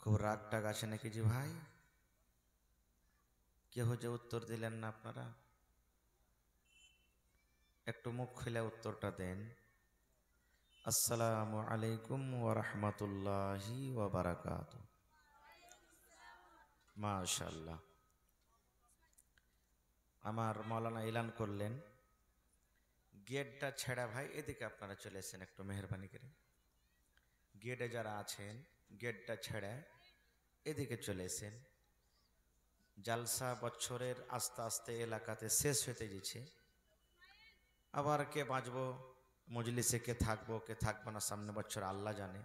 খুব রাগ টাগ আসে নাকি জি ভাই? কেউ যে উত্তর দিলেন না আপনারা, একটু মুখ খুলে উত্তরটা দেন। আসসালামু আলাইকুম ওয়া রাহমাতুল্লাহি ওয়া বারাকাতুহু। মাশাআল্লাহ। আমার মাওলানা এলান করলেন গেটটা ছেড়া ভাই, এদিকে আপনারা চলে এসেন একটু মেহেরবানি করে। গেটে যারা আছেন গেটটা ছেড়ে এদিকে চলে এসেন। জালসা বছরের আস্তে আস্তে এলাকাতে শেষ হতে যাচ্ছে। আবার কে বাঁচবো মজলিসে, কে থাকবো না সামনে বছর আল্লাহ জানে।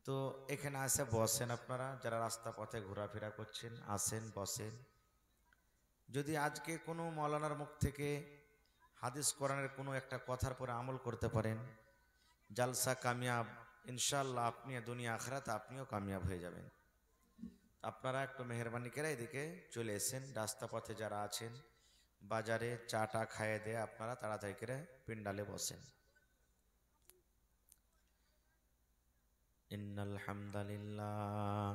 তো এখানে আসে বসেন, আপনারা যারা রাস্তা পথে ঘোরাফেরা করছেন আসেন বসেন। যদি আজকে কোনো মৌলানার মুখ থেকে হাদিস কোরআনের কোনো একটা কথার পরে আমল করতে পারেন, জালসা কামিয়াব ইনশাআল্লাহ। আপনি দুনিয়া আখিরাতে আপনিও কামিয়াব হয়ে যাবেন। আপনারা একটু মেহরবানি করে এদিকে চলে এসেন। রাস্তা পথে যারা আছেন বাজারে চাটা খাইয়ে দিয়ে আপনারা তাড়াতাড়ি করে পিন্ডালে বসেন। ইন্নাল হামদালিল্লাহ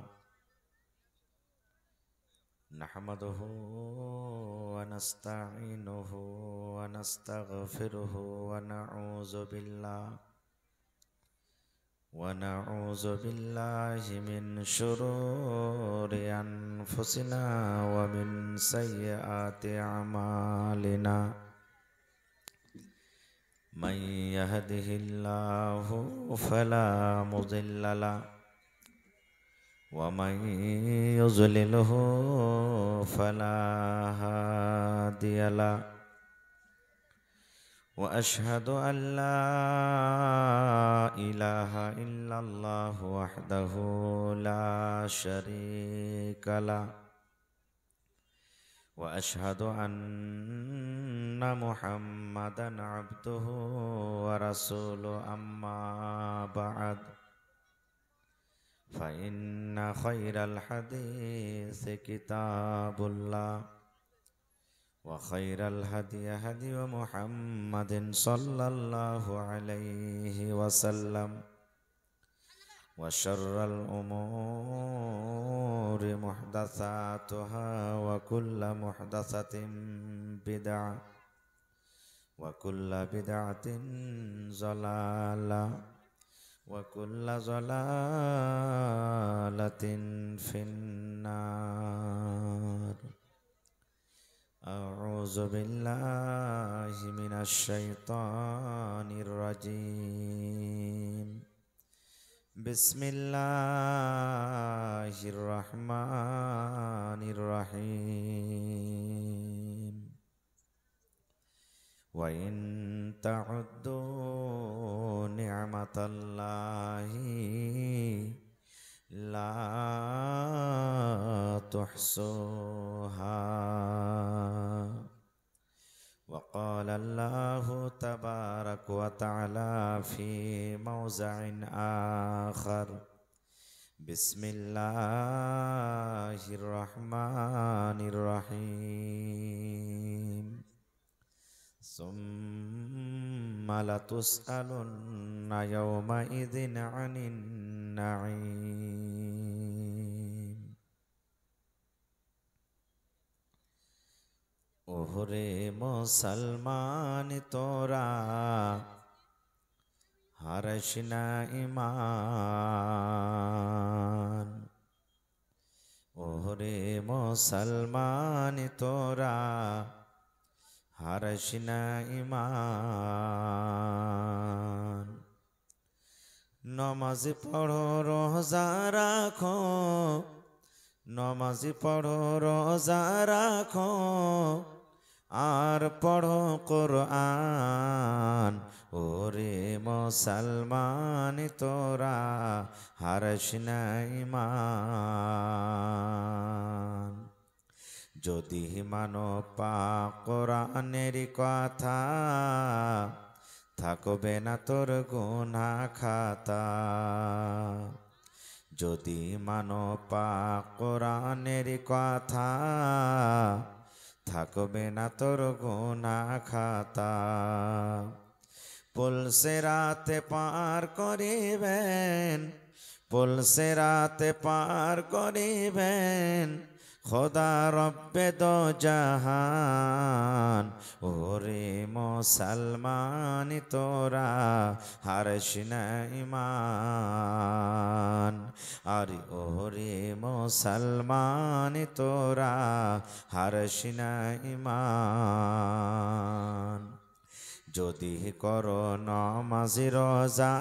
নাহমাদুহু ওয়া নাস্তাঈনুহু ওয়া নাস্তাগফিরুহু ওয়া নাউযু বিল্লাহি মিন শুরুরি আনফুসিনা ওয়া মিন সাইয়্যাতি আমালিনা। মান ইয়াহদিহিল্লাহু ফালা মুদিল্লা লাহু ওয়া মান ইউযলিলহু ফালা হাদিয়া লাহু। ওয়া আশহাদু আল লা ইলাহা ইল্লাল্লাহু ওয়াহদাহু লা শারীকা লাহু ওয়া আশহাদু আন্না মুহাম্মাদান আবদুহু ওয়া রাসূলুহু। আম্মা বা'দ, ফাইন্না খায়রাল হাদিসি কিতাবুল্লাহ ওয়া খায়রাল হাদি হাদি মুহাম্মাদিন সাল্লাল্লাহু আলাইহি ওয়াসাল্লাম ওয়া শাররাল উমুরি মুহদাসাতুহা ওয়া কুল্lu মুহদাসাতিন বিদআহ ওয়া কুল্lu বিদআতিন যালালাহ ওয়া কুল্lu যালালাতিন ফিন্নার। আউযু বিল্লাহি মিনাশ শাইতানির রাজীম। বিসমিল্লাহির রহমানির রহিম। ওয়া ইন তা'উদ্দু নি'মাতাল্লাহি লা তুহসুহা। ওয়া ক্বালা আল্লাহু তাবারাকা ওয়া তাআলা ফি মাওযি'in আখার। বিসমিল্লাহির রহমানির রহিম। সুম্মা লাতুসআলুন্না ইয়াওমাইযিন আনিন নাঈম। ওহরে মুসলমান তোরা হারাস না ঈমান। ওহরে মুসলমান তোরা হারাস না ঈমান। নমাজ পড়ো রোজা রাখো, নমাজ পড়ো রোজা রাখো, আর পড়ো কোরআন। ওরে মুসলমান তোরা হারাস না ঈমান। যদি মানো পাক কোরআনের কথা, থাকবে না তোর গুনাহ খাতা। যদি মানো পাক কোরআনের কথা, থাকবে না তোর গুনাহ খাতা। পুলসিরাতে পার করিবেন, পুলসে রাতে পার করিবেন খোদা রব্বে দো জাহান। ওরে মুসলমান তোরা হারস না ঈমান, আরে ওরে মুসলমান তোরা হারস না ঈমান। যদি করো নমাজি রোজা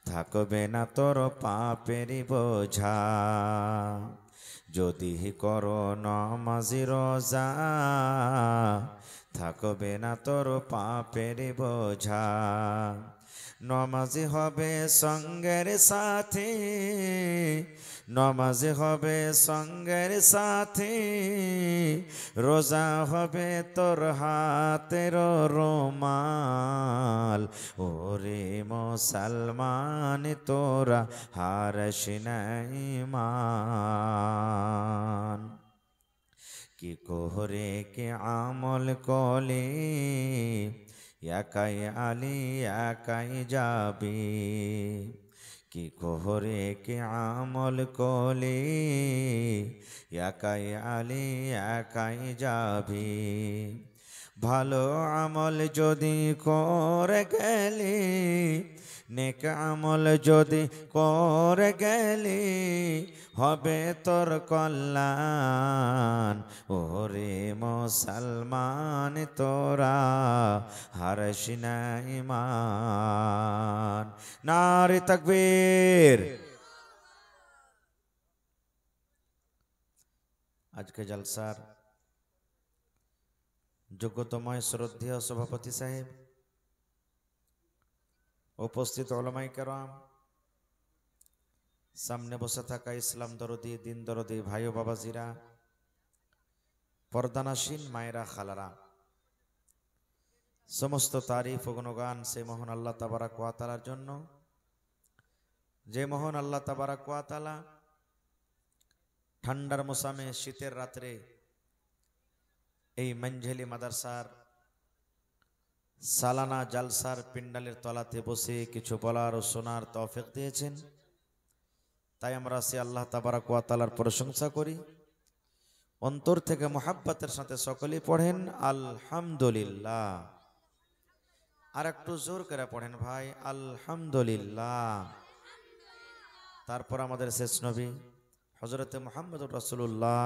থাকবে না তোর পাপের বোঝা। যদি করো নমাজি রোজা থাকবে না তোর পাপের বোঝা। নমাজি হবে সঙ্গের সাথী, নমাজি হবে সঙ্গের সাথী, রোজা হবে তোর হাতের রুমাল। ওরে মুসলমান তোরা হারস না ঈমান। কি কোহরে কে আমল কলে একাই আলি একাই যাবি। কি কোহরে কে আমল কলে একাই আলি একাই যাবি। ভালো আমল যদি করে গেলি, নেক আমল যদি করে গেলি, হবে তোর কল্যাণ। ওরে মুসলমান তোরা হারস না ঈমান। নারে তাকবীর। আজকে জলসার যোগ্যতময় শ্রদ্ধেয় সভাপতি সাহেব, উপস্থিত ওলামায়ে কেরাম, সামনে বসে থাকা ইসলাম দরদি দিন দরদি ভাই ও বাবাজিরা, পর্দানাসীন মায়েরা খালারা, সমস্ত তারিফ ও গুণগান সেই মহান আল্লাহ তাবারাক ওয়া তাআলার জন্য, যে মহান আল্লাহ তাবারাক ওয়া তাআলা ঠান্ডার মৌসুমে শীতের রাত্রে এই মঞ্ঝেলি মাদ্রাসার সালানা জালসার পিন্ডালের তলাতে বসে কিছু বলার ও শোনার তৌফিক দিয়েছেন। তাই আমরা সে আল্লাহ তাবারাক ওয়া তাআলার প্রশংসা করি। অন্তর থেকে মোহাব্বতের সাথে সকলেই পড়েন আলহামদুলিল্লাহ। আর একটু জোর করে পড়েন ভাই, আলহামদুলিল্লাহ। তারপর আমাদের শেষ নবী হযরতে মুহাম্মদুর রাসূলুল্লাহ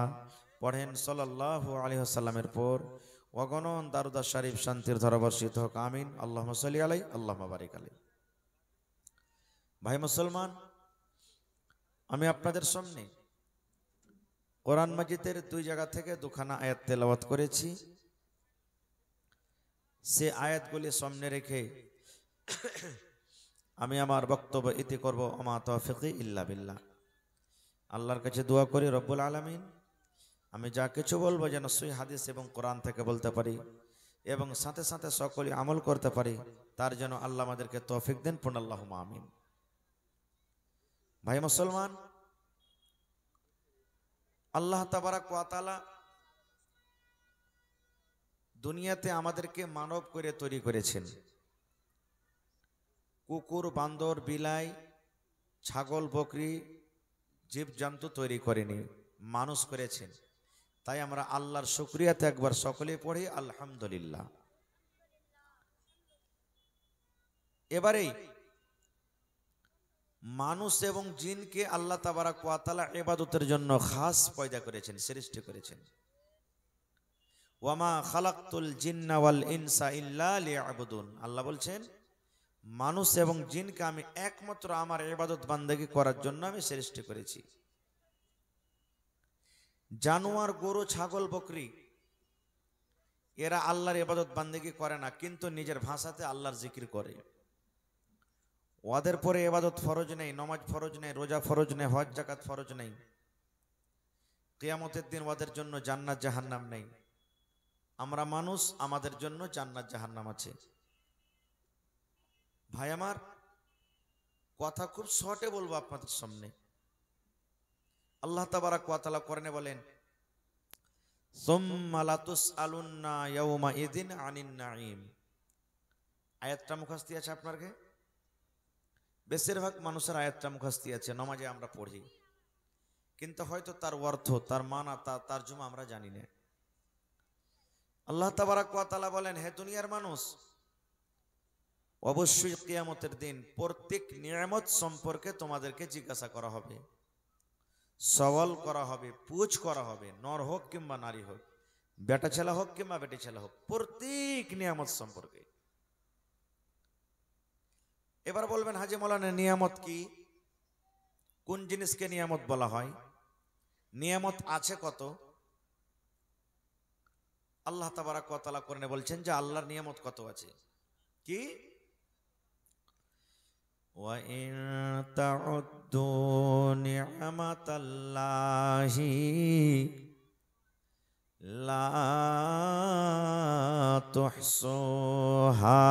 পড়েন সাল্লাল্লাহু আলাইহি ওয়াসাল্লামের পর অগণন দারুদ শরীফ শান্তির ধারা বর্ষিত হোক, আমিন। আল্লাহুম্মা সাল্লি আলাইহি আল্লাহুম্মা বারিক আলাইহি। ভাই মুসলমান, আমি আপনাদের সামনে কোরআন মাজিদের দুই জায়গা থেকে দুখানা আয়াত তেলাওয়াত করেছি। সে আয়াতগুলি সামনে রেখে আমি আমার বক্তব্য ইতি করব। আমা তাওফিকি ইল্লা বিল্লাহ। আল্লাহর কাছে দোয়া করি রব্বুল আলামিন আমি যা কিছু বলবো যেন সই হাদিস এবং কোরআন থেকে বলতে পারি এবং সাথে সাথে সকলে আমল করতে পারি, তার জন্য আল্লাহ আমাদেরকে তৌফিক দেন। পূর্ণ আল্লাহুম্মা আমিন। ভাই মুসলমান, আল্লাহ তাবারাক ওয়া তাআলা দুনিয়াতে আমাদেরকে মানব করে তৈরি করেছেন। কুকুর, বান্দর, বিলাই, ছাগল, বকরি, জীবজন্তু তৈরি করেনি, মানুষ করেছেন। তাই আমরা আল্লাহর শুকরিয়াতে একবার সকলেই পড়ি আলহামদুলিল্লাহ। এবারেই মানুষ এবং জিনকে আল্লাহ তাবারাক ওয়া তাআলা ইবাদতের জন্য খাস পয়দা করেছেন, সৃষ্টি করেছেন। ওয়ামা খালাকতুল জিন্না ওয়াল ইনসা ইল্লা লিয়াবুদুন। আল্লাহ বলছেন মানুষ এবং জিনকে আমি একমাত্র আমার ইবাদত বান্দেগী করার জন্য আমি সৃষ্টি করেছি। জানোয়ার, গরু, ছাগল, বকরি এরা আল্লাহর ইবাদত বান্দেগী করে না, কিন্তু নিজের ভাষাতে আল্লাহর জিকির করে। ওদের পরে ইবাদত ফরজ নেই, নামাজ ফরজ নেই, রোজা ফরজ নেই, হজ যাকাত ফরজ নেই। কিয়ামতের দিন ওদের জন্য জান্নাত জাহান্নাম নেই। আমরা মানুষ, আমাদের জন্য জান্নাত জাহান্নাম আছে। ভাই আমার, কথা খুব শর্টে বলবো আপনাদের সামনে। আল্লাহ তাবারাক ওয়া তাআলা কোরআনে বলেন সুম্মা লাতুসআলুন্না ইয়াওমা ইযিন আনিন নাঈম। আয়াতটা মুখস্থ আছে আপনার কাছে? বেশিরভাগ মানুষের আয়াতটা মুখস্থ আছে, নামাজে আমরা পড়ি, কিন্তু হয়তো তার অর্থ, তার মানা, তার তর্জমা আমরা জানি না। আল্লাহ তাবারাক ওয়া তাআলা বলেন, হে দুনিয়ার মানুষ, অবশ্যই কিয়ামতের দিন প্রত্যেক নিয়ামত সম্পর্কে তোমাদেরকে জিজ্ঞাসা করা হবে, সওয়াল করা হবে, পুছ করা হবে, নর হোক কিংবা নারী হোক, বেটা ছেলে হোক কিংবা বেটি ছেলে হোক, প্রত্যেক নিয়ামত সম্পর্কে। এবার বলবেন, হাজি মৌলানা নিয়ামত কি? কোন জিনিসকে নিয়ামত বলা হয়? নিয়ামত আছে কত? আল্লাহ তাবারাক ওয়া তাআলা কোরআনে বলছেন যে আল্লাহর নিয়ামত কত আছে। কি? ওয়া ইন তাউদ্দু নি'মাতাল্লাহি লা তুহসুহা।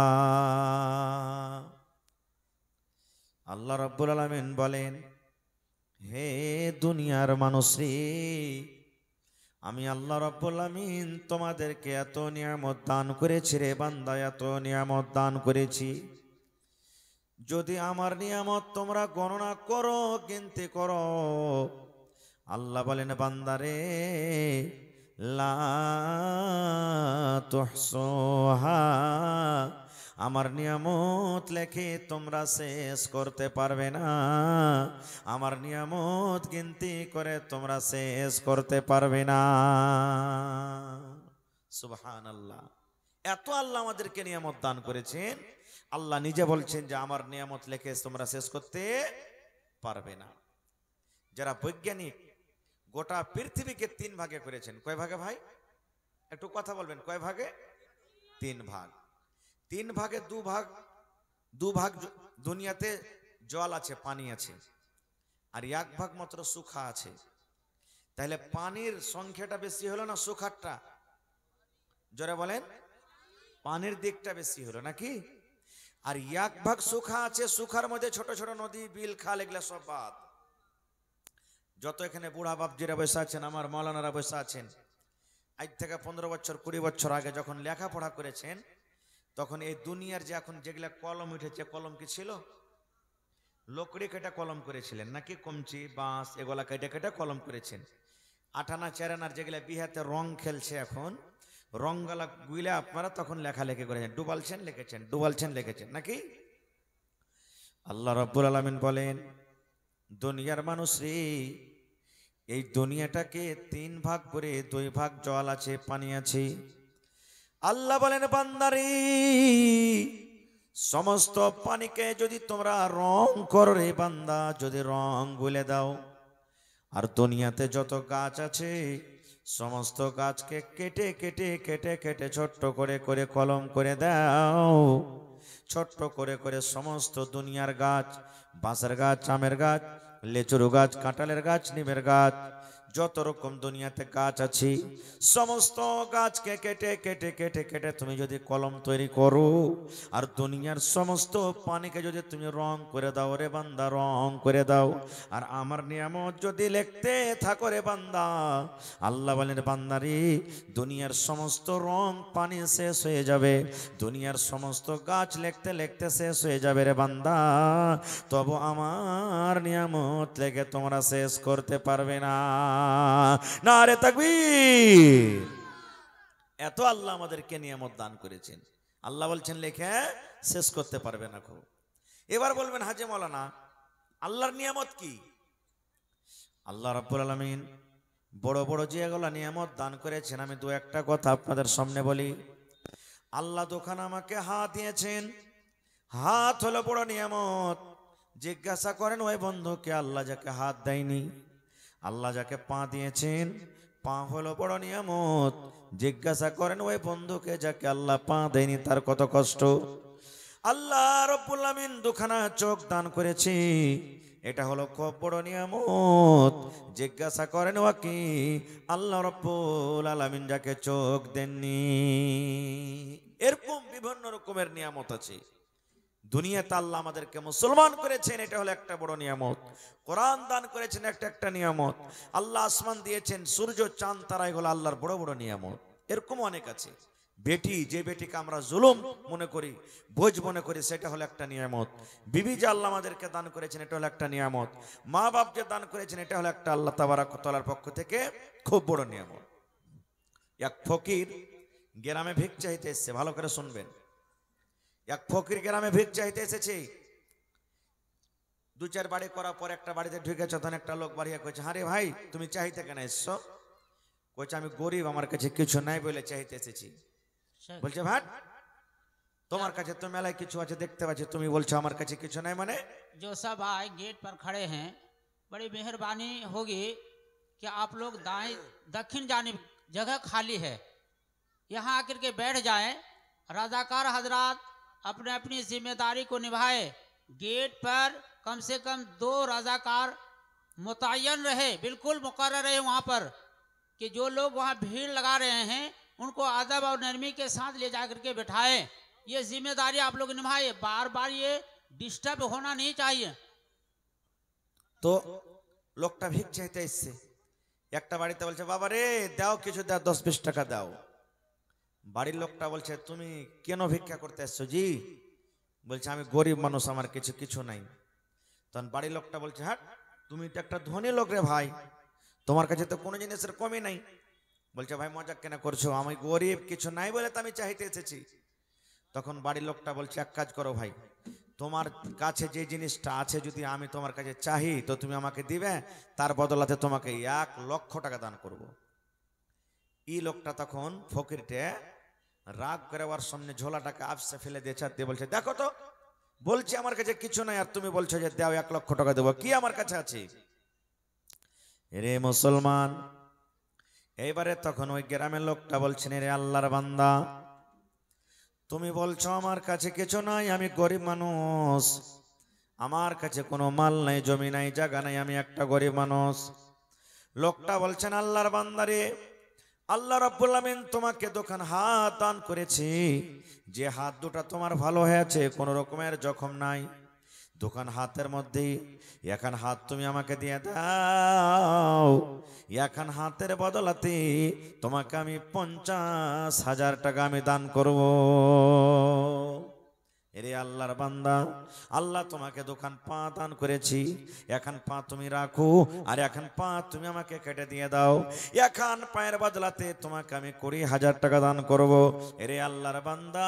আল্লাহ রাব্বুল আলামিন বলেন, হে দুনিয়ার মানুষরে, আমি আল্লাহ রাব্বুল আলামিন তোমাদেরকে এত নিয়ামত দান করেছি রে বান্দা, এত নিয়ামত দান করেছি, যদি আমার নিয়ামত তোমরা গণনা করো, গিনতি করো, আল্লাহ বলেন বান্দারে, লা তুহসুহা, আমার নিয়ামত লেখে তোমরা শেষ করতে পারবে না, আমার নিয়ামত গিনতি করে তোমরা শেষ করতে পারবে না। সুবহানাল্লাহ। এত আল্লাহ আমাদেরকে নিয়ামত দান করেছেন, আল্লাহ নিজে বলছেন যে আমার নিয়ামত লেখে তোমরা শেষ করতে পারবে না। যারা বৈজ্ঞানিক গোটা পৃথিবীকে 3 ভাগে করেছেন। কয় ভাগে ভাই? একটু কথা বলবেন। কয় ভাগে? 3 ভাগ। 3 ভাগে 2 ভাগ দুনিয়াতে জল আছে, পানি আছে, আর 1 ভাগ মাত্র সুখা আছে। তাহলে পানির সংখ্যাটা বেশি হলো না সুখারটা? জোরে বলেন। পানির দিকটা বেশি হলো নাকি? আর 1 ভাগ সুখা আছে, সুখার মধ্যে ছোট ছোট নদী, বিল, খাল, এগুলা সব বাদ। যত এখানে বুড়া বাপজিরা বসে আছেন, আমার মাওলানারা বসে আছেন, আজ থেকে 15 বছর 20 বছর আগে যখন লেখাপড়া করেছেন, তখন এই দুনিয়ার যে এখন যেগুলা কলম উঠেছে, কলম কি ছিল? লকড়ি কেটে কলম করেছিলেন নাকি? কমচি, বাঁশ, এগুলা কেটে কেটে কলম করেছেন। 8 আনা 4 আনার যেগুলা বিহাতে রং খেলছে, এখন রংগালা গুইলা আপনারা তখন লেখালেখি করেছেন, ডুবালছেন লিখেছেন, ডুবালছেন লিখেছেন নাকি? আল্লাহ রাব্বুল আলামিন বলেন, দুনিয়ার মানুষ রে, এই দুনিয়াটাকে 3 ভাগ করে 2 ভাগ জল আছে, পানি আছে। আল্লাহ বলেন বান্দারে, সমস্ত পানিকে যদি তোমরা রং করো রে বান্দা, যদি রং গুলে দাও, আর দুনিয়াতে যত গাছ আছে সমস্ত গাছকে কেটে কেটে কেটে কেটে ছোট্ট করে করে কলম করে দাও, ছোট্ট করে করে সমস্ত দুনিয়ার গাছ, বাঁশের গাছ, আমের গাছ, লেচুর গাছ, কাঁঠালের গাছ, নিমের গাছ, যত রকম দুনিয়াতে গাছ আছে, সমস্ত গাছকে কেটে কেটে কেটে কেটে তুমি যদি কলম তৈরি করো, আর দুনিয়ার সমস্ত পানিকে যদি তুমি রং করে দাও রে বান্দা, রং করে দাও, আর আমার নিয়ামত যদি লিখতে থাকো রে বান্দা, আল্লাহ বলেন বান্দারে, দুনিয়ার সমস্ত রং পানি শেষ হয়ে যাবে, দুনিয়ার সমস্ত গাছ লিখতে লিখতে শেষ হয়ে যাবে রে বান্দা, তবু আমার নিয়ামত লেগে তোমরা শেষ করতে পারবে না। নারে তাকবীর। এত আল্লাহ আমাদেরকে নিয়ামত দান করেছেন, আল্লাহ বলছেন লেখে শেষ করতে পারবে না। খুব এবার বলবেন, হাজি মাওলানা আল্লাহর নিয়ামত কি? আল্লাহ রাব্বুল আলামিন বড় বড় যেগুলো নিয়ামত দান করেছেন, আমি 2-1টা কথা আপনাদের সামনে বলি। আল্লাহ দোকান আমাকে হাত দিয়েছেন, হাত হলো বড় নিয়ামত। জিজ্ঞাসা করেন ওই বন্ধুকে, আল্লাহ যাকে হাত দেয়নি, আল্লাহ যাকে পা দিয়েছেন, পা হলো বড় নিয়ামত। জিজ্ঞাসা করেন ওই বন্ধুকে যাকে আল্লাহ পা দেয়নি, তার কত কষ্ট। আল্লাহ রাব্বুল আলামিন 2খানা চোখ দান করেছি, এটা হলো খুব বড় নিয়ামত। জিজ্ঞাসা করেন ও কি, আল্লাহ রাব্বুল আলামিন যাকে চোখ দেননি। এরকম বিভিন্ন রকমের নিয়ামত আছে দুনিয়াতে। আল্লাহ আমাদেরকে মুসলমান করেছেন, এটা হলো একটা বড় নিয়ামত। কোরআন দান করেছেন, একটা নিয়ামত। আল্লাহ আসমান দিয়েছেন, সূর্য চাঁদ তারা, এগুলো আল্লাহর বড় বড় নিয়ামত। এরকম অনেক আছে। বেটি, যে বেটিকে আমরা জুলুম মনে করি, বোঝ মনে করি, সেটা হলো একটা নিয়ামত। বিবি যে আল্লাহ আমাদেরকে দান করেছেন, এটা হলো একটা নিয়ামত। মা বাপ যে দান করেছেন, এটা হলো একটা আল্লাহ তাবারক ওয়া তাআলার পক্ষ থেকে খুব বড় নিয়ামত। এক ফকির গ্রামে ভিক চাইতে এসেছে, ভালো করে শুনবেন। এক ফকির গ্রামে ভিক চাইতে এসেছে। দু চার বাড়ি করার পর একটা বাড়িতে ঢুকেছে, তখন একটা লোক বাড়িয়ে কইছে, হ্যাঁ রে ভাই, তুমি চাইতে কেন এসছো? কইছে, আমি গরিব, আমার কাছে কিছু নাই বলে চাইতে এসেছি। বলছে, ভাট, তোমার কাছে তো মেলায় কিছু আছে দেখতে পাচ্ছি, তুমি বলছো আমার কাছে কিছু নাই মানে? जो सब आए गेट पर खड़े हैं, बड़ी मेहरबानी होगी कि आप लोग दाएं दक्षिण जानिब जगह खाली है, यहाँ आकर के बैठ जाएं। रजाकार हजरात अपने अपनी जिम्मेदारी को निभाए। गेट पर कम से कम 2 रजाकार मुतय्यन रहे, बिल्कुल मुकर्रर रहे वहाँ पर, कि जो लोग वहाँ भीड़ लगा रहे हैं उनको अदब और नरमी के साथ ले जाकर के बैठाएं। ये जिम्मेदारी आप लोग निभाए, बार बार ये डिस्टर्ब होना नहीं चाहिए। তো লোকটা ভিক চাইতে এসছে, একটা বাড়িতে বলছে, বাবা রে দাও, কিছু দাও, 10-20 টাকা দাও। বাড়ির লোকটা বলছে, তুমি কেন ভিক্ষা করতে এসছো জি? বলছে, আমি গরিব মানুষ, আমার কিছু নাই। তখন বাড়ির লোকটা বলছে, হ্যাঁ, তুমি তো একটা ধনী লোক রে ভাই, তোমার কাছে তো কোনো জিনিসের কমই নাই। বলছে, ভাই মজা কেন করছো, আমি গরিব, কিছু নাই বলে তো আমি চাইতে এসেছি। তখন বাড়ির লোকটা বলছে, এক কাজ করো ভাই, তোমার কাছে যে জিনিসটা আছে যদি আমি তোমার কাছে চাহি তো তুমি আমাকে দিবে, তার বদলাতে তোমাকে 1,00,000 টাকা দান করব। এই লোকটা তখন ফকিরটে রাগ করে ওর সামনে ঝোলাটাকে আপসে ফেলে দিয়ে ছাড় দিয়ে বলছে, দেখো তো, বলছি আমার কাছে কিছু নাই আর তুমি বলছো যে দাও 1,00,000 টাকা দেবো, কি আমার কাছে আছে? রে মুসলমান, এইবারে তখন ওই গ্রামের লোকটা বলছেন, রে আল্লাহর বান্দা, তুমি বলছো আমার কাছে কিছু নাই, আমি গরিব মানুষ, আমার কাছে কোনো মাল নাই, জমি নাই, জায়গা নাই, আমি একটা গরিব মানুষ। লোকটা বলছেন, আল্লাহর বান্দারে, আল্লাহ রাব্বুল আমিন তোমাকে দোকান হাত দান করেছি, যে হাত দুটা তোমার ভালো হয়েছে, কোনো রকমের জখম নাই। দোকান হাতের মধ্যেই এখন হাত তুমি আমাকে দিয়ে দাও, এখন হাতের বদলাতে তোমাকে আমি 50,000 টাকা আমি দান করব। এরে আল্লাহর বান্দা, আল্লাহ তোমাকে দোকান পা দান করেছি, এখন পা তুমি রাখো, আর এখন পা তুমি আমাকে কেটে দিয়ে দাও, এখন পায়ের বদলাতে তোমাকে আমি 20,000 টাকা দান করব। এরে আল্লাহর বান্দা,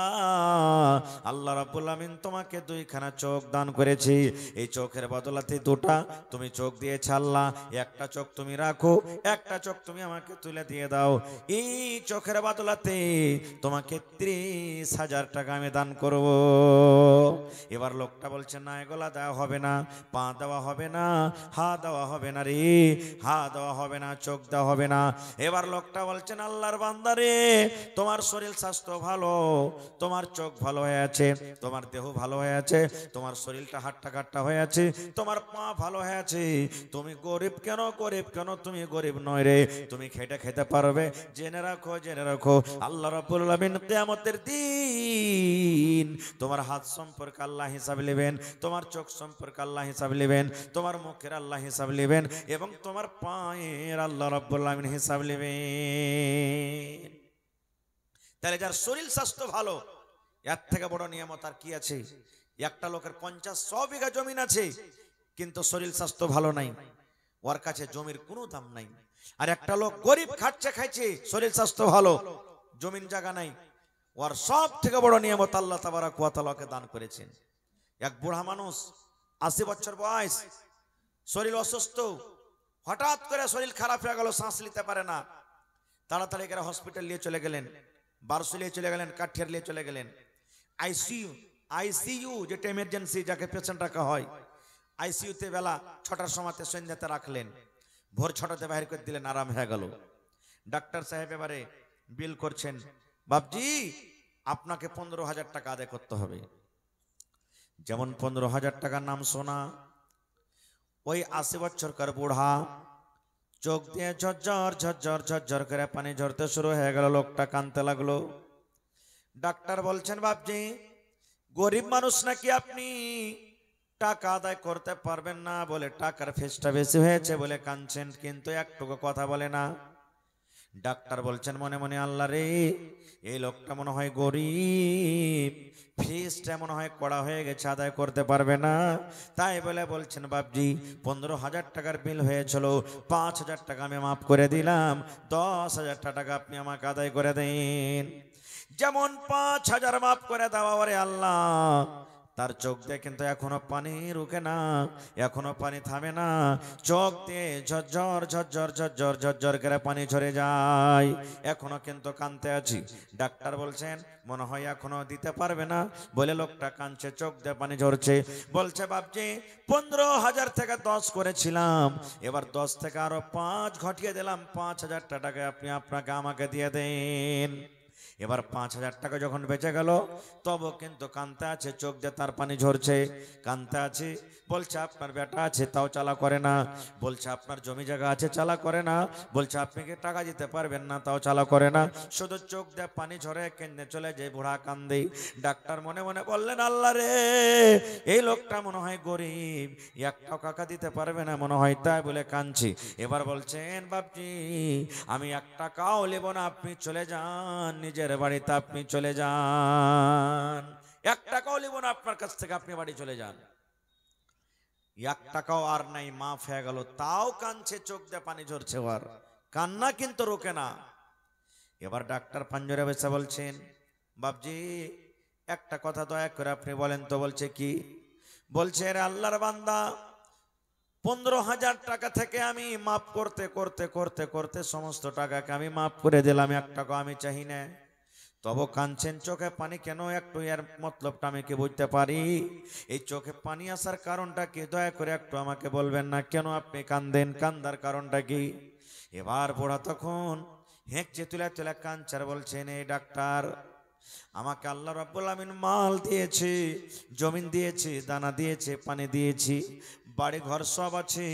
আল্লাহ রাব্বুল আমিন তোমাকে 2খানা চোখ দান করেছি, এই চোখের বদলাতে 2টা তুমি চোখ দিয়েছ আল্লাহ, একটা চোখ তুমি রাখো, একটা চোখ তুমি আমাকে তুলে দিয়ে দাও, এই চোখের বদলাতে তোমাকে 30,000 টাকা আমি দান করব। এবার লোকটা বলছে, না এগুলা দেওয়া হবে না, পা দেওয়া হবে না, হাত দেওয়া হবে না রে, হাত দেওয়া হবে না, চোখ দেওয়া হবে না। এবার লোকটা বলছেন, আল্লাহর বান্দা রে, তোমার শরীর স্বাস্থ্য ভালো, তোমার চোখ ভালো হয়ে আছে, তোমার দেহ ভালো হয়ে আছে, তোমার শরীরটা হাট্টা কাট্টা হয়ে আছে, তোমার পা ভালো হয়ে আছে, তুমি গরিব কেন, গরিব কেন, তুমি গরিব নয় রে, তুমি খেটে খেতে পারবে। জেনে রাখো, জেনে রাখো, আল্লাহ রাব্বুল আমিন কিয়ামতের দিন তোমার হাত সম্পর্কে আল্লাহ হিসাব নেবেন, তোমার চোখ সম্পর্কে আল্লাহ হিসাব নেবেন, তোমার মুখের আল্লাহ হিসাব নেবেন, এবং তোমার পায়ের আল্লাহ রাব্বুল আমিন হিসাব নেবেন। তাহলে যার শরীর স্বাস্থ্য ভালো, এর থেকে বড় নিয়ামত আর কি আছে? একটা লোকের 50-100 বিঘা জমিন আছে, কিন্তু শরীর স্বাস্থ্য ভালো নাই, ওর কাছে জমির কোনো দাম নাই। আর একটা লোক গরিব, খাচ্ছে খাইছে, শরীর স্বাস্থ্য ভালো, জমিন জায়গা নাই, ওর সব থেকে বড় নিয়ামত আল্লাহ তাবারক ওয়া তাআলাকে দান করেছেন। এক বুড়া মানুষ, 80 বছর বয়স, শরীর অসুস্থ, হঠাৎ করে শরীর খারাপ হয়ে গেল, শ্বাস নিতে পারে না, তাড়াতাড়ি করে হসপিটাল নিয়ে চলে গেলেন, বারসু নিয়ে চলে গেলেন, কাঠিয়ার নিয়ে চলে গেলেন। আইসিইউ যেটা এমার্জেন্সি, যাকে পেশেন্ট রাখা হয়, আইসিইউতে বেলা 6টার সময়তে সন্ধ্যাতে রাখলেন, ভোর 6টাতে বাইরে করে দিলেন, আরাম হয়ে গেল। ডাক্তার সাহেব এবারে বিল করছেন, বাপজি আপনাকে 15,000 টাকা আদায় করতে হবে। যেমন 15,000 টাকার নাম শোনা, ওই 80 বছরকার বুড়া চোখ দিয়ে ঝরঝর ঝরঝর ঝরঝর করে পানি ঝরতে শুরু হয়ে গেল, লোকটা কাঁদতে লাগলো। ডাক্তার বলছেন, বাপজি গরিব মানুষ নাকি আপনি, টাকা আদায় করতে পারবেন না বলে টাকার ফেসটা বেশি হয়েছে বলে কাঁদছেন, কিন্তু একটুকু কথা বলে না। ডাক্তার বলছেন মনে মনে, আল্লাহ রে, এই লোকটা মনে হয় গরিব, ফিসটা মনে হয় কড়া হয়ে গেছে, আদায় করতে পারবে না। তাই বলে বলছেন, বাপজি 15,000 টাকার বিল হয়েছিল, 5,000 টাকা আমি মাফ করে দিলাম, 10,000 টাকা আপনি আমাকে আদায় করে দিন। যেমন 5,000 মাফ করে দেওয়া, ওরে আল্লাহ, তার চোখ দিয়ে কিন্তু এখনো পানি রুকে না, এখনো পানি থামে না, চোখ দিয়ে ঝরঝর ঝরঝর ঝরঝর ঝরঝর করে পানি ঝরে যায়, এখনো কিন্তু কাঁদতে আছি। ডাক্তার বলছেন মনে হয় এখনো দিতে পারবে না, বলে লোকটা কাঁদছে, চোখ দিয়ে পানি ঝরছে। বলছে, বাপজি 15,000 থেকে 10 করেছিলাম, এবার 10 থেকে আরো 5 ঘটিয়ে দিলাম, 5,000 টাকা আপনি আপনাকে আমাকে দিয়ে দেন। এবার 5,000 টাকা যখন বেঁচে গেল, তবু কিন্তু কাঁদতে আছে, চোখ দিয়ে তার পানি ঝরছে, কাঁদতে আছে। বলছে আপনার বেটা আছে, তাও চালা করে না। বলছে আপনার জমি জায়গা আছে, চালা করে না। বলছে আপনি কি টাকা দিতে পারবেন না, তাও চালা করে না। শুধু চোখ দিয়ে পানি ঝরে কেঁদে চলে যে বুড়া কান্দে। ডাক্তার মনে মনে বললেন, আল্লাহ রে, এই লোকটা মনে হয় গরিব, 1 টাকা দিতে পারবে না মনে হয়, তাই বলে কাঁদছি। এবার বলছেন, বাপজি আমি 1 টাকাও নেব না, আপনি চলে যান, নিজের বাড়িতে আপনি চলে যান, 1 টাকাও নেব না আপনার কাছ থেকে, আপনি বাড়ি চলে যান। 1 টাকাও আর নাই, মাফ হয়ে গেল, তাও কাঁদছে, চোখ দিয়ে পানি ঝরছে, আর কান্না কিন্তু রোকে না। এবার ডাক্তার পাঞ্জরে বসে বলছেন, বাপজি একটা কথা দয়া করে আপনি বলেন তো। বলছে কি? বলছে, রে আল্লাহর বান্দা, 15,000 টাকা থেকে আমি মাফ করতে করতে করতে করতে সমস্ত টাকাকে আমি মাফ করে দিলাম, 1 টাকা আমি চাই না। তবু কাঁদছেন, চোখে পানি কেন, একটু এর মতলবটা আমি কি বুঝতে পারি? এই চোখে পানি আসার কারণটা কি, দয়া করে একটু আমাকে বলবেন না? কেন আপনি কান্দেন, কান্দার কারণটা কি? এবার বুড়া তখন হেঁকছে, তুলে তুলে কাঁদছে, আর বলছেন, এই ডাক্তার, আমাকে আল্লাহ রাব্বুল আমিন মাল দিয়েছে, জমিন দিয়েছে, দানা দিয়েছে, পানি দিয়েছি, বাড়ি ঘর সব আছে।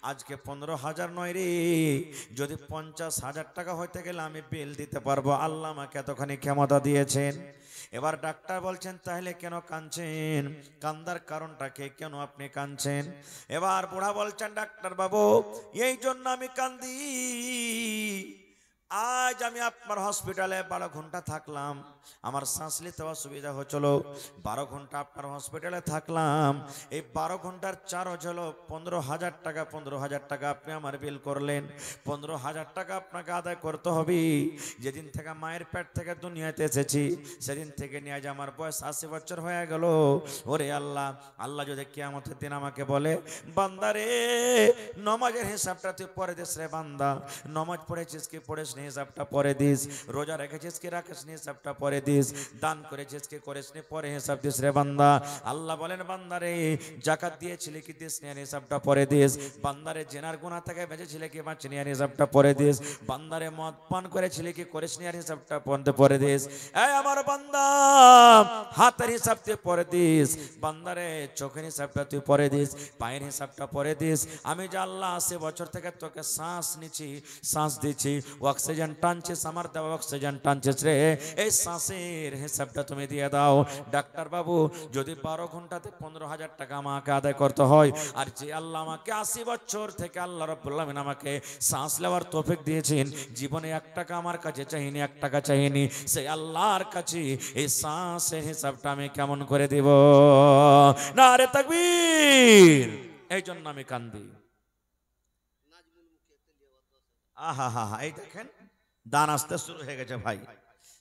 আজকে 15,000 নয় রে, যদি 50,000 টাকা হইতে গেলে আমি বিল দিতে পারবো, আল্লাহ আমাকে এতখানি ক্ষমতা দিয়েছেন। এবার ডাক্তার বলছেন, তাহলে কেন কাঁদছেন, কান্দার কারণটা কে, কেন আপনি কাঁদছেন? এবার বুড়া বলছেন, ডাক্তার বাবু এই জন্য আমি কান্দি, আজ আমি আপনার হসপিটালে 12 ঘন্টা থাকলাম, আমার শ্বাস নিতে অসুবিধা হচ্ছিল, 12 ঘন্টা আপনার হসপিটালে থাকলাম, এই 12 ঘন্টার চার্জ হলো 15,000 টাকা। 15,000 টাকা আপনি আমার বিল করলেন, 15,000 টাকা আপনাকে আদায় করতে হবে। যেদিন থেকে মায়ের পেট থেকে দুনিয়াতে এসেছি, সেদিন থেকে নিয়ে আজ আমার বয়স 80 বছর হয়ে গেল। ওরে আল্লাহ, আল্লাহ যদি কিয়ামতের দিন আমাকে বলে, বান্দারে নমাজের হিসাবটা তুই পরে দিস রে বান্দা, নমাজ পড়েছিস কি পড়িস নি হিসাবটা পরে দিস, রোজা রেখেছিস কি রাখিস নি হিসাবটা পরে দিস, দান করেছিস কি করিস নি পরে হিসাব দিস রে বান্দা। আল্লাহ বলেন, বান্দারে যাকাত দিয়েছিলি কি দিস নি হিসাবটা পরে দিস, বান্দারে জেনার গুনাহ থেকে বেঁচেছিলি কি বাঁচিনি হিসাবটা পরে দিস, বান্দারে মদ পান করেছিলি কি করিস নি হিসাবটা পরে দিস। এই আমার বান্দা, হাতের হিসাব তুই পরে দিস, বান্দারে চোখের হিসাবটা তুই পরে দিস, পায়ের হিসাবটা পরে দিস। আমি যে আল্লাহ 80 বছর থেকে তোকে শ্বাস নিচ্ছি, শ্বাস দিচ্ছি, অক্সিজেন টানছিস, আমার দেওয়া অক্সিজেন টানছিস রে, এই শ্বাসের হিসাবটা তুমি দিয়ে দাও। ডাক্তার বাবু যদি 12 ঘন্টাতে 15,000 টাকা আমাকে আদায় করতে হয়, আর যে আল্লাহ আমাকে 80 বছর থেকে আল্লাহ রাব্বুল আলামিন আমাকে শ্বাস নেওয়ার তৌফিক দিয়েছেন, জীবনে 1 টাকা আমার কাছে চাইনি, 1 টাকা চাইনি, সেই আল্লাহর কাছে এই শ্বাসের হিসাবটা আমি কেমন করে দিব? নারে তাকবীর! এই জন্য আমি কান্দি। আহা হা হা, এই দেখেন দান আসতে শুরু হয়ে গেছে ভাই।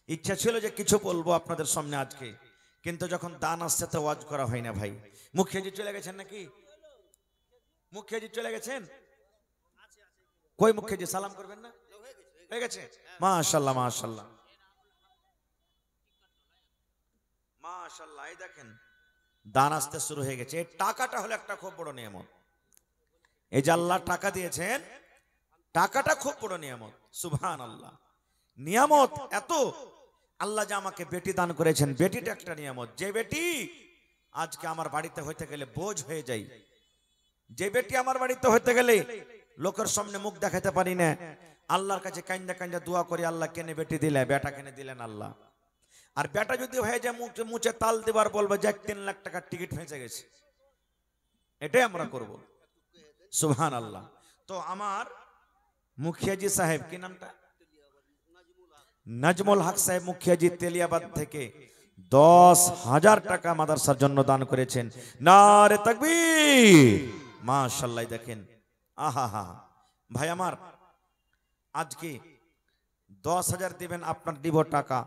ইচ্ছা ছিল যে কিছু বলবো আপনাদের সামনে আজকে, কিন্তু যখন দান আসছে তো ওয়াজ করা হয় না ভাই। মুখিয়াজি চলে গেছেন নাকি? মুখিয়াজি চলে গেছেন? কই মুখিয়াজি, সালাম করবেন না? হয়ে গেছে, মাশাআল্লাহ মাশাআল্লাহ মাশাআল্লাহ। এই দেখেন দান আসতে শুরু হয়ে গেছে। এই টাকাটা হলো একটা খুব বড় নিয়ামত। এই যে আল্লাহ টাকা দিয়েছেন, টাকাটা খুব বড় নিয়ামত। সুবহানাল্লাহ, নিয়ামত এত। আল্লাহ যে আমাকে বেটি দান করেছেন, বেটিটা একটা নিয়ামত। যে বেটি আজকে আমার বাড়িতে হইতে গেলে বোঝ হয়ে যাই, যে বেটি আমার বাড়িতে হইতে গেলে লোকের সামনে মুখ দেখাতে পারি না, আল্লাহর কাছে কান্দা কান্দা দোয়া করি, আল্লাহ কেনে বেটি দিলে, বেটা কেনে দিলেন আল্লাহ। আর বেটা যদি হয়ে যায় মুছে তাল দেবার, বলবে যে 3 লাখ টাকার টিকিট ফেঁসে গেছে, এটাই আমরা করব। সুবহানাল্লাহ। তো আমার মুখিয়াজি সাহেব, কি নামটা? নাজমুল হক সাহেব মুখিয়াজি তেলিয়াবাদ থেকে 10,000 টাকা মাদ্রাসার জন্য দান করেছেন। নারে তাকবীর, মাশাআল্লাহ। দেখেন, আহা ভাই আমার, আজকে 10,000 দিবেন, আপনার দিব টাকা,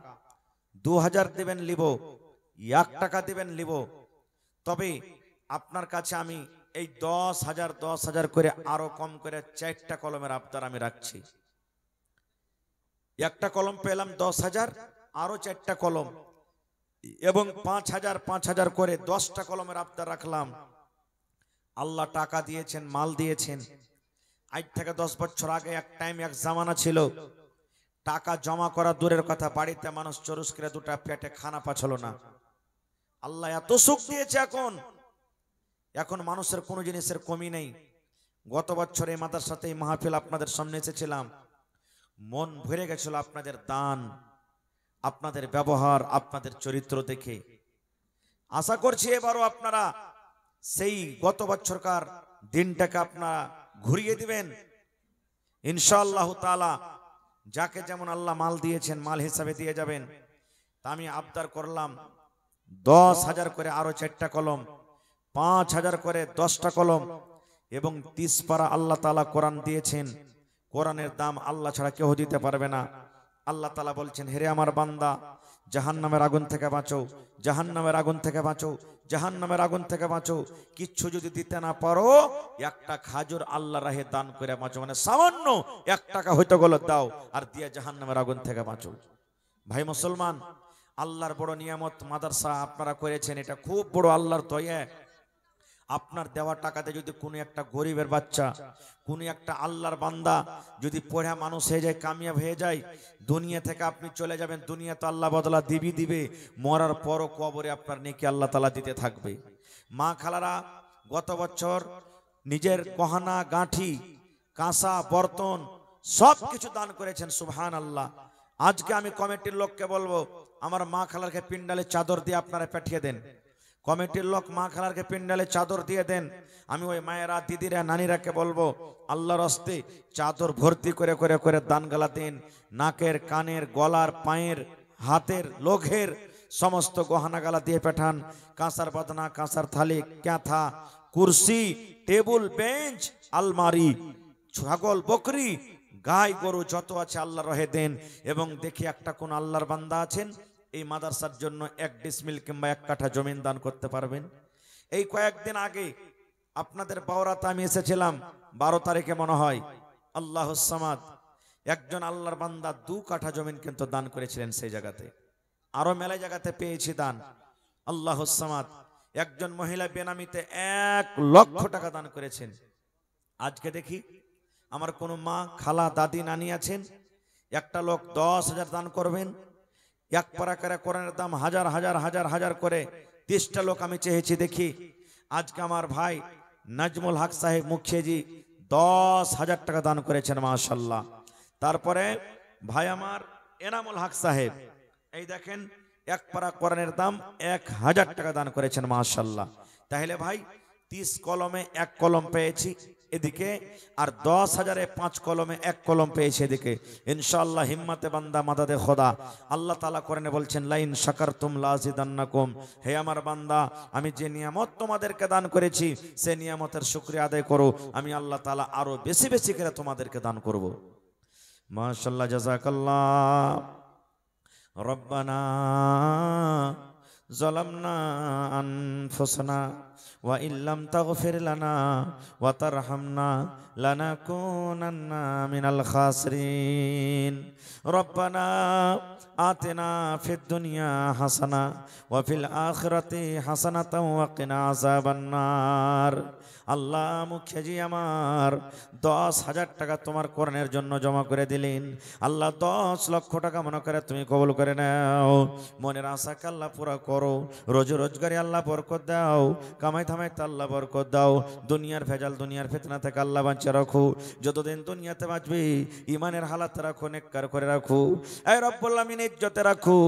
2,000 দিবেন লিব, 1 টাকা দিবেন লিব। তবে আপনার কাছে আমি এই 10,000 করে আরো কম করে 4টা কলমের আবদার আমি রাখছি। একটা কলম পেলাম 10,000, আরো 4টা কলম এবং 5,000 করে 10টা কলমের আবদার রাখলাম। আল্লাহ টাকা দিয়েছেন, মাল দিয়েছেন। আজ থেকে 10 বছর আগে এক টাইম, এক জামানা ছিল, টাকা জমা করা দূরের কথা, বাড়িতে মানুষ চরুস করে 2টা পেটে খানা পাছলো না। আল্লাহ এত সুখ দিয়েছে, এখন মানুষের কোনো জিনিসের কমি নেই। গত বছর এই মাদ্রাসাতে এই মাহফিল আপনাদের সামনে এসেছিলাম, মন ভরে গেছিল আপনাদের দান, আপনাদের ব্যবহার, আপনাদের চরিত্র দেখে। আশা করছি এবারও আপনারা সেই গত বছরকার দিনটাকে আপনারা ঘুরিয়ে দিবেন ইনশাআল্লাহ তাআলা। যাকে যেমন আল্লাহ মাল দিয়েছেন, মাল হিসাবে দিয়ে যাবেন। তা আমি আবদার করলাম 10,000 করে আরো 4টা কলম, 5,000 করে 10টা কলম এবং 30 পারা আল্লাহ তাআলা কোরআন দিয়েছেন। কোরআনের দাম আল্লাহ ছাড়া কেউ দিতে পারবে না। আল্লাহ তাআলা বলছেন, হেরে আমার বান্দা, জাহান্নামের আগুন থেকে বাঁচো, জাহান্নামের আগুন থেকে বাঁচো, জাহান্নামের আগুন থেকে বাঁচো। কিচ্ছু যদি দিতে না পারো, একটা খাজুর আল্লাহর রাহে দান করে বাঁচো, মানে সামান্য 1 টাকা হইতে গেল দাও, আর দিয়ে জাহান্নামের আগুন থেকে বাঁচো। ভাই মুসলমান, আল্লাহর বড় নিয়ামত মাদ্রাসা আপনারা করেছেন, এটা খুব বড় আল্লাহর দয়া। আপনার দেওয়া টাকাতে যদি কোনো একটা গরিবের বাচ্চা, কোনো একটা আল্লাহর বান্দা যদি পড়া মানুষ হয়ে যায়, কামিয়াব হয়ে যায়, দুনিয়া থেকে আপনি চলে যাবেন, দুনিয়া তো আল্লাহ বদলা দিবে, মরার পরও কবরে আপনার নেকি আল্লাহ তাআলা দিতে থাকবে। মা খালারা গত বছর নিজের গহনা গাঁঠি, কাঁসা, বর্তন সব কিছু দান করেছেন, সুবহানাল্লাহ। আজকে আমি কমিটির লোককে বলবো, আমার মা খালারকে পিন্ডালে চাদর দিয়ে আপনারা পাঠিয়ে দেন। কমিটির লোক মা খালারকে পিন্ডালে চাদর দিয়ে দেন। আমি ওই মায়েরা, দিদিরা, নানিরাকে বলবো, আল্লাহর হস্তে চাদর ভর্তি করে করে করে দান গালা দিন। নাকের, কানের, গলার, পায়ের, হাতের, লোঘের সমস্ত গহনা গালা দিয়ে পাঠান। কাঁসার বাদনা, কাঁসার থালি, ক্যাথা, কুরসি, টেবিল, বেঞ্চ, আলমারি, ছাগল, বকরি, গাই, গরু যত আছে আল্লাহর রহে দেন। এবং দেখি একটা কোন আল্লাহর বান্দা আছেন এই মাদ্রাসার জন্য 1 ডিসমিল কিংবা 1 কাঠা জমিন দান করতে পারবেন। এই কয়েকদিন আগে আপনাদের বাওরাতে আমি এসেছিলাম, 12 তারিখে মনে হয়, আল্লাহুস সামাদ, একজন আল্লাহর বান্দা 2 কাঠা জমিন কিন্তু দান করেছিলেন সেই জায়গাতে। আরো মেলা জায়গাতে পেয়েছি দান। আল্লাহুস সামাদ একজন মহিলা বেনামিতে 1 লক্ষ টাকা দান করেছেন। আজকে দেখি আমার কোনো মা, খালা, দাদি, নানি আছেন, একটা লোক 10,000 দান করবেন। 1 পারা করে কোরআনের দাম হাজার করে 30টা লোক আমি চেয়েছি। দেখি আজকে আমার ভাই নাজমুল হক সাহেব মুখিয়াজি 10,000 টাকা দান করেছেন, মাশাআল্লাহ। তারপরে ভাই আমার এনামুল হক সাহেব, এই দেখেন 1 পারা কোরআনের দাম 1,000 টাকা দান করেছেন, মাশাআল্লাহ। তাহলে ভাই 30 কলমে 1 কলম পেয়েছি এদিকে, আর 10,000-এ 5 কলমে 1 কলম পেয়েছি এদিকে। ইনশাআল্লাহ হিম্মতে বান্দা মাদাদে খোদা। আল্লাহ তাআলা কোরআনে বলছেন, লাইন শাকারতুম লাযিদান্নাকুম। হে আমার বান্দা, আমি যে নিয়ামত তোমাদেরকে দান করেছি সে নিয়ামতের শুকরিয়া আদায় করো, আমি আল্লাহ তাআলা আরো বেশি বেশি করে তোমাদেরকে দান করব। মাশাআল্লাহ, জাযাকাল্লাহ। রব্বানা যালামনা আনফুসানা ওয়া ইল্লাম তাগফির লানা ওয়া তারহামনা লানাকুনান্না মিনাল খাসিরিন। রব্বানা আতিনা ফিদ দুনিয়া হাসানা ওয়া ফিল আখিরাতি হাসানাতাও ওয়া কিনা আযাবান্নার। আল্লাহ মুখিয়াজি আমার 10,000 টাকা তোমার কোরআনের জন্য জমা করে দিলেন। আল্লাহ 10 লক্ষ টাকা মনে করে তুমি কবুল করে নাও। মনের আশাকে আল্লাহ পুরা করো, রোজগারে আল্লাহ বরকত দাও। কামাই থামাই আল্লাহ বরকত দাও, দুনিয়ার ভেজাল দুনিয়ার ফিতনা থেকে আল্লাহ বাঁচিয়ে রাখো, যতদিন দুনিয়াতে বাঁচবি ইমানের হালাত রাখো, নেককার করে রাখো, এই রব্বুল আমিন ইজ্জতে রাখো,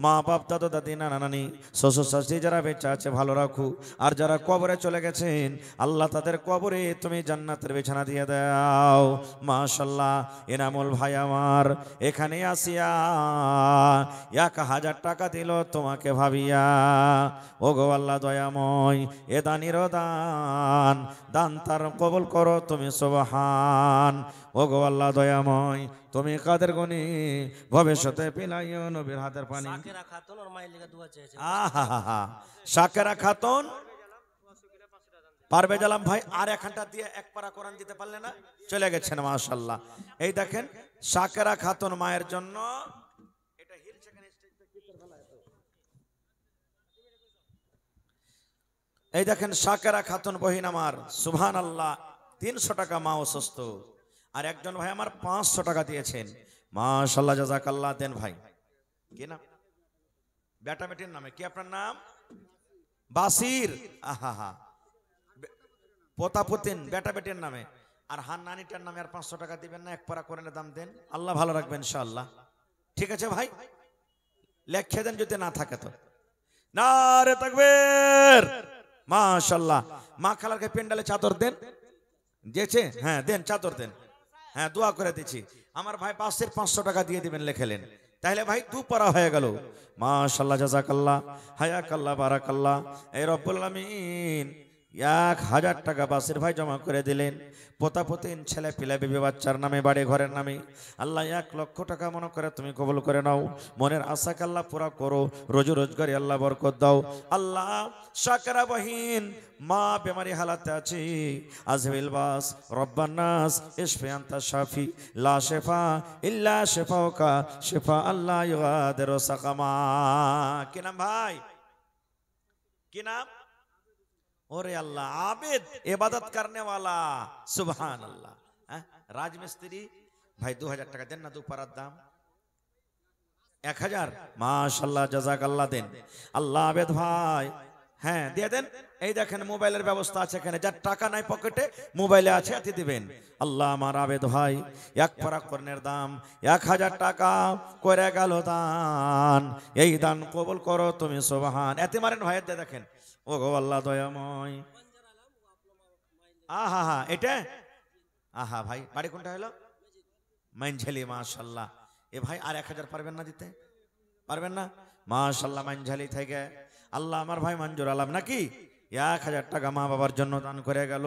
মা বাপ দাদা দাদি নানা নানি শ্বশুর শাশুড়ি যারা বেঁচে আছে ভালো রাখো, আর যারা কবরে চলে গেছেন আল্লাহ তাদের কবরে তুমি জান্নাতের বিছানা দিয়ে দাও। মাশাআল্লাহ এনামুল ভাই আমার এখানে আসিয়া 1000 টাকা দিল তোমাকে ভাবিয়া, ও গো আল্লাহ দয়াময় এ দানির দান, দান তার কবুল করো তুমি সুবহান। ও গো আল্লাহ দয়াময় তুমি কাদের গনি ভবিষ্যতে পিলাইও নবীর হাতের পানি। সাকেরা খাতুন আর মায়ের লেগে দোয়া চেয়েছে। আহা সাকেরা খাতুন পারভেজ আলম ভাই আর এখানটা দিয়ে এক পারা কোরআন দিতে পারলে না, চলে গেছেন মাশাআল্লাহ। এই দেখেন সাকেরা খাতুন মায়ের জন্য, এটা হিল সেকেন্ড স্টেজটা কি করে ভালো এত, এই দেখেন সাকেরা খাতুন বহিন আমার সুবহানাল্লাহ 300 টাকা মা অসুস্থ, আর একজন ভাই আমার 500 টাকা দিয়েছেন মাশাআল্লাহ জাযাকাল্লাহ। দেন ভাই কি নাম, বেটা বেটির নামে কি আপনার নাম? বাসির। আহা পোতাপুতিন বেটা বেটির নামে, আর হান নানিটার নামে আর 500 টাকা দিবেন না, এক পারা কোরআনের দাম দেন, আল্লাহ ভালো রাখবেন ইনশাআল্লাহ। ঠিক আছে ভাই লেখে দেন যদি না থাকে তো। নারে তাকবীর মাশাআল্লাহ। মা খালাকে পেন্ডালে চাদর দেন, দিয়েছে? হ্যাঁ দেন চাদর দেন, হ্যাঁ দোয়া করে দিচ্ছি। আমার ভাই বাসির 500 টাকা দিয়ে দিবেন লেখেলেন, তাহলে ভাই 2 পারা হয়ে গেল। মাশাআল্লাহ জাযাকাল্লাহ হায়াকাল্লাহ বারাকাল্লাহ। এই রব্বুল আমিন 1000 টাকা বাসির ভাই জমা করে দিলেন, পোতাপতিন ছেলে পিলা বিবি বাচ্চার নামে বাড়ি ঘরের নামে। আল্লাহ 1 লক্ষ টাকা মনে করে তুমি কবুল করে নাও, মনের আশাকে আল্লাহ পুরা করো, রোজি রোজগারি আল্লাহ বরকত দাও। আল্লাহ সাকেরা বহিন মা বেমারি হালাতে আছে, আজহিল বাস রব্বান নাস ইশফি আনতা শাফি লা শিফা ইল্লা শিফাউকা শিফা আল্লাহ ইগাদিরু সাকামা। কি নাম ভাই, কি নাম? ওরে আল্লাহ আবেদ ইবাদত করনে वाला সুবহান আল্লাহ। রাজমিস্ত্রি ভাই 2000 টাকা দেন না, 2 পারার দাম 1000 মাশাআল্লাহ জাযাকাল্লাহ দেন। আল্লাহ আবেদ ভাই হ্যাঁ দিয়ে দেন। এই দেখেন মোবাইলের ব্যবস্থা আছে এখানে, যার টাকা নাই পকেটে মোবাইলে আছে এতে দিবেন। আল্লাহ আমার আবেদ ভাই 1 পারা কোরআনের দাম 1000 টাকা করে গেল দান, এই দান কবুল করো তুমি সুবহান। এতে মারেন ভাই দিয়ে দেখেন, ও গো আল্লাহ দয়াময়। আহা এটা আহা ভাই বাড়ি কোনটা হলো? মাইনঝালি মাশাআল্লাহ। এ ভাই আর 1000 পারবেন না দিতে, পারবেন না? মাশাআল্লাহ মাইনঝালি থেকে আল্লাহ আমার ভাই মঞ্জুর আলম নাকি 1000 টাকা মা বাবার জন্য দান করে গেল।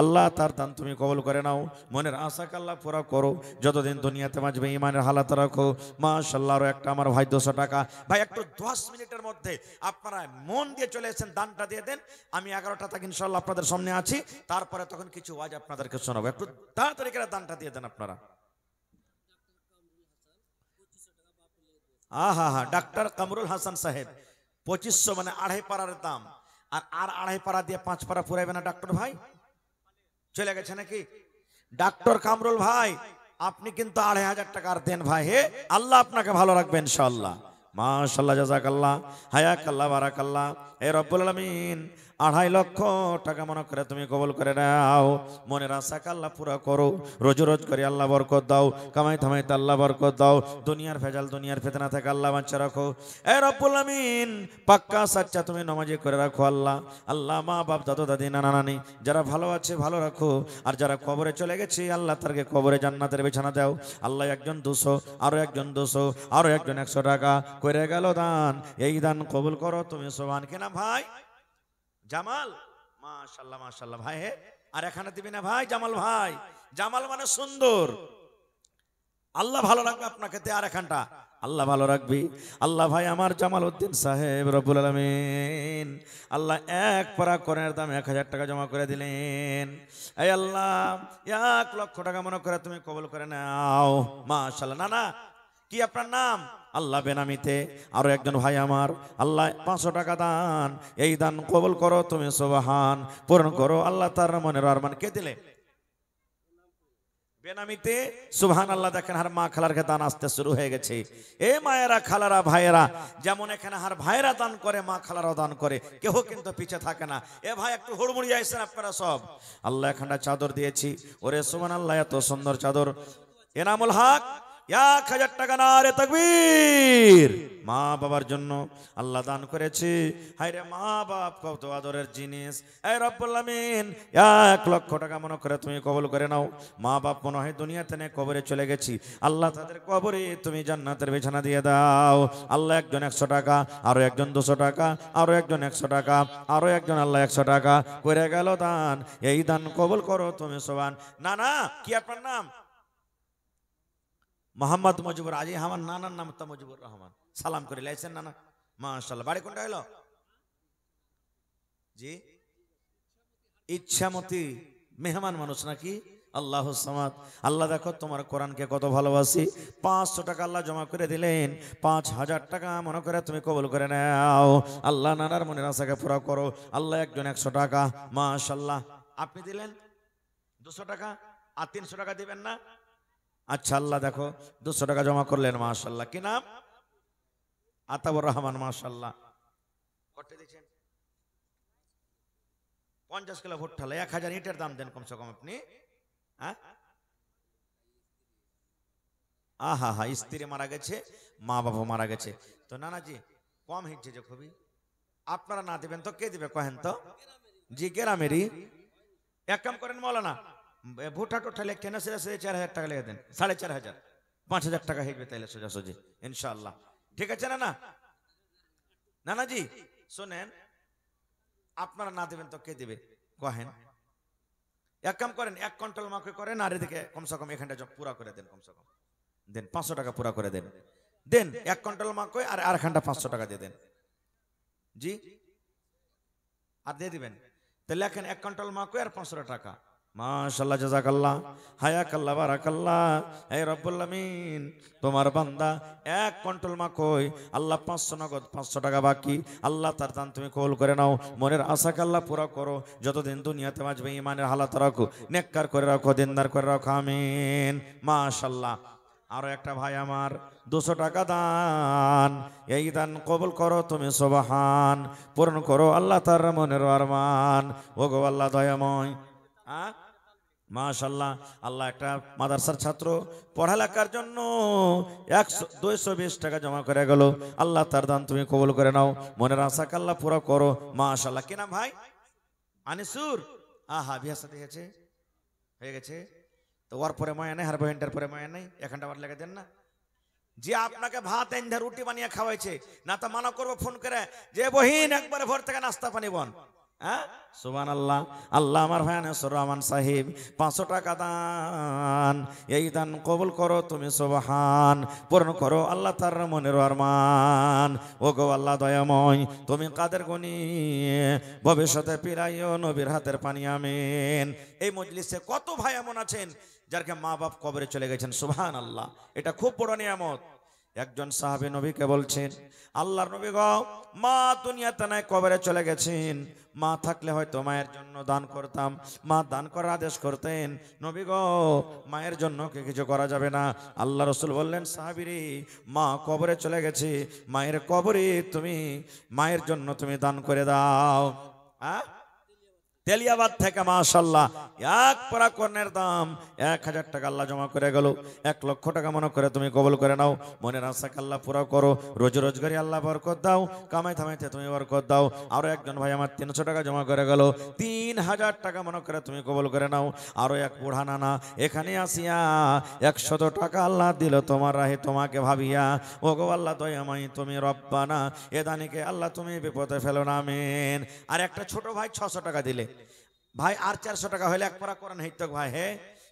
আল্লাহ তার দান তুমি কবুল করে নাও, মনের আশাকে আল্লাহ পুরা করো, যতদিন দুনিয়াতে বাঁচবে ইমানের হালাত রাখো। মাশাআল্লাহ। আরো একটা আমার ভাই 200 টাকা ভাই, একটু 10 মিনিটের মধ্যে আপনারা মন দিয়ে চলে এসেছেন, দানটা দিয়ে দেন। আমি 11টা থেকে ইনশাআল্লাহ আপনাদের সামনে আছি, তারপরে তখন কিছু ওয়াজ আপনাদেরকে শোনাবো, একটু তাড়াতাড়ি করে দানটা দিয়ে দেন আপনারা। আহা ডাক্তার কামরুল হাসান সাহেব 2500 মানে 2.5 পারার দাম, আর 2.5 পারা দিয়ে 5 পারা পুরাইবে না ডাক্তার ভাই? চলে গেছে নাকি? ডাক্তার কামরুল ভাই আপনি কিন্তু 2500 টাকার দেন ভাই, হে আল্লাহ আপনাকে ভালো রাখবেন ইনশাআল্লাহ। মাশাআল্লাহ জাযাকাল্লাহ হায়াকাল্লাহ বারাকাল্লাহ। এ রব্বুল আলামিন 2.5 লক্ষ টাকা মনে করে তুমি কবুল করে নাও, মনের আশাকে আল্লাহ পুরা করো, রোজি রোজগারি আল্লাহ বরকত দাও, কামাই থামাইতে আল্লাহ বরকত দাও, দুনিয়ার ভেজাল দুনিয়ার ফিতনা থেকে আল্লাহ বাঁচিয়ে রাখো। এ রব্বুল আমিন পাক্কা সাচ্চা তুমি নামাজি করে রাখো আল্লাহ। আল্লাহ মা বাপ দাদু দাদি নানা নানি যারা ভালো আছে ভালো রাখো, আর যারা কবরে চলে গেছে আল্লাহ তাদেরকে কবরে জান্নাতের বিছানা দাও। আল্লাহ একজন 200, আরো একজন 200, আরো একজন 100 টাকা করে গেল দান, এই দান কবুল করো তুমি সুবহান। কি নাম ভাই? জামাল। মাশাআল্লাহ মাশাআল্লাহ ভাই, হে আর এখানে দিবি না ভাই? জামাল ভাই, জামাল মানে সুন্দর। আল্লাহ ভালো রাখবে আপনাকে, তে আর এখানটা আল্লাহ ভালো রাখবি। আল্লাহ ভাই আমার জামাল উদ্দিন সাহেব রব্বুল আলামিন আল্লাহ 1 পারা কোরআনের দাম 1000 টাকা জমা করে দিলেন। এই আল্লাহ 1 লক্ষ টাকা মনে করে তুমি কবুল করে নাও। মাশাআল্লাহ। না না কি আপনার নাম? আল্লাহ বেনামিতে আরো একজন ভাই আমার আল্লাহ 500 টাকা দান, এই দান কবুল করো তুমি সুবহান, পূরণ করো আল্লাহ তার মনের আরমান। কে দিলে? বেনামিতে সুবহানাল্লাহ। দেখেন আর মা খালার দান আসতে শুরু হয়ে গেছে। এ মায়েরা, খালারা, ভাইয়েরা, যেমন এখানে আর ভাইয়েরা দান করে মা খালারাও দান করে, কেউ কিন্তু পিছে থাকে না। এ ভাই একটু হুড়মুড়ি আইছেন আপনারা সব। আল্লাহ এখানটা চাদর দিয়েছি, ওরে সুবহানাল্লাহ, এত সুন্দর চাদর। এনামুল হক 1000 টাকা, নারে তাকবীর। মা বাবার জন্য আল্লাহ দান করেছে। হায়রে মা বাপ কত আদরের জিনিস। এই রব্বুল আমিন 1 লক্ষ টাকা মনে করে তুমি কবুল করে নাও। মা বাপ মনে হয় দুনিয়াতে নেই, কবরে চলে গেছি, আল্লাহ তাদের কবরে তুমি জান্নাতের বিছানা দিয়ে দাও। আল্লাহ একজন 100 টাকা, আরো একজন 200 টাকা, আরো একজন 100 টাকা, আরো একজন আল্লাহ 100 টাকা করে গেল দান। এই দান কবুল করো তুমি সুবহান। না না, কি আপনার নাম? মোহাম্মদ মুজিবুর। আজি আমার নানার নাম তো মুজিবুর রহমান। সালাম করে লাইছেন নানা, মাশাআল্লাহ। বাড়ি কোনটা হলো? জি, ইচ্ছামতি। মেহমান মানুষ নাকি? আল্লাহু সামাদ। আল্লাহ দেখো তোমার কোরআনকে কত ভালোবাসি। 500 টাকা আল্লাহ জমা করে দিলেন, 5000 টাকা মনে করে তুমি কবুল করে নাও। আল্লাহ নানার মনের আশাকে পুরো করো। আল্লাহ একজন 100 টাকা, মাশাআল্লাহ। আপনি দিলেন 200 টাকা, আর 300 টাকা দিবেন না? আচ্ছা, আল্লাহ দেখো 200 টাকা জমা করলেন, মাশাআল্লাহ। কি নাম? আতাবুর রহমান, মাশাআল্লাহ। করতে দিচ্ছেন 50 কিলো ভুট্টা, 1000 ইটের দাম দেন কমসে কম আপনি। হ্যাঁ, আহা হা, স্ত্রী মারা গেছে, মা বাবা মারা গেছে, তো নানাজি কম হিটছে যে খুবই। আপনারা না দিবেন তো কে দিবে কহেন তো? জি, গ্রামেরই। এক কাম করেন মৌলানা, ভুট্টা টোটা লেখে না, সেটা 4000 টাকা লিখে দেন। 4500, 5000 টাকা হিটবে তাইলে সোজাসুজি ইনশাআল্লাহ। ঠিক আছে না? না নানাজি শোনেন, আপনারা না দিবেন তো কে দিবে কহেন? এক কাম করেন, 1 কুইন্টাল মাকে করেন, আর এদিকে কমসে কম এখানটা পুরা করে দেন, কমসে কম দেন 500 টাকা পুরা করে দেন। দেন 1 কুইন্টাল মাকে, আর আরেকখানটা 500 টাকা দিয়ে দেন। জি, আর দিয়ে দিবেন। তাহলে লেখেন 1 কুইন্টাল মাকে আর 500 টাকা। মাশাআল্লাহ, জাযাকাল্লাহ, হায়াকাল্লাহ, বারাকাল্লাহ। হে রব্বুল আমিন, তোমার বান্দা 1 কুইন্টাল মাকই, আল্লাহ 500 নগদ, 500 টাকা বাকি। আল্লাহ তার দান তুমি কবুল করে নাও। মনের আশাকে আল্লাহ পুরো করো। যতদিন দুনিয়াতে বাঁচবে ঈমানের হালাত রাখো, নেককার করে রাখো, দিনদার করে রাখো, আমিন। মাশাআল্লাহ। আরো একটা ভাই আমার 200 টাকা দান, এই দান কবুল করো তুমি সুবহান। পূর্ণ করো আল্লাহ তার মনের আরমান। ওগো আল্লাহ দয়াময়। মাশাআল্লাহ। আল্লাহ একটা মাদ্রাসার ছাত্র পড়ালেখার জন্য 220 টাকা জমা করে গেল। আল্লাহ তার দান তুমি কবুল করে নাও। মনের আশাকে আল্লাহ পুরো করো। মাশাআল্লাহ। কি নাম ভাই? আনিসুর। আহা, বিয়ে সাথে হয়ে গেছে তো। ওর পরে মায়া নেই, আর বহেনটার পরে মায়া নেই, এখানটা আবার লেগে দেন না। যে আপনাকে ভাত এনে রুটি বানিয়ে খাওয়াইছে, না তো মানা করবো ফোন করে যে বহিন একবারে ভোর থেকে নাস্তা পানি বন। হ্যাঁ, সুবহানাল্লাহ। আল্লাহ আমার ভাই আনিসুর রহমান সাহেব 500 টাকা দান, এই দান কবুল করো তুমি সুবহান। পূর্ণ করো আল্লাহ তার মনের আরমান। ও গো আল্লাহ দয়াময়, তুমি কাদের গনি ভবিষ্যতে পিরাইও নবীর হাতের পানি, আমিন। এই মজলিসে কত ভাই এমন আছেন যারকে মা বাপ কবরে চলে গেছেন, সুবহানাল্লাহ। এটা খুব বড় নিয়ামত। একজন সাহাবী নবীকে বলছেন, আল্লাহর নবী গো, মা দুনিয়াতে নাই, কবরে চলে গেছেন। মা থাকলে হয়তো মায়ের জন্য দান করতাম। মা দান করার আদেশ করতেন। নবী গো, মায়ের জন্য কি কিছু করা যাবে না? আল্লাহ রাসূল বললেন, সাহাবীরে, মা কবরে চলে গেছে, মায়ের কবরে তুমি, মায়ের জন্য তুমি দান করে দাও। তেলিয়াবাদ থেকে মাশাআল্লাহ 1 পরা কর্নের দাম 1000 টাকা আল্লাহ জমা করে গেল। 1 লক্ষ টাকা মনে করে তুমি কবুল করে নাও। মনের আশাকে আল্লাহ পুরো করো। রোজগারি আল্লাহ বরকত দাও। কামাই থামাইতে তুমি বরকত দাও। আরো একজন ভাই আমার 300 টাকা জমা করে গেল। 3000 টাকা মনে করে তুমি কবুল করে নাও। আরো এক বুড়া নানা এখানে আসিয়া 100 টাকা আল্লাহ দিল তোমার রাহে, তোমাকে ভাবিয়া। ও গো আল্লাহ দয়াময়, তুমি রব্বানা, এ দানিকে আল্লাহ তুমি বিপদে ফেলো না, আমিন। আর একটা ছোট ভাই 600 টাকা দিলে ভাই, আর 400 টাকা হইলে 1 পরা কোরআন হইতো ভাই। হে,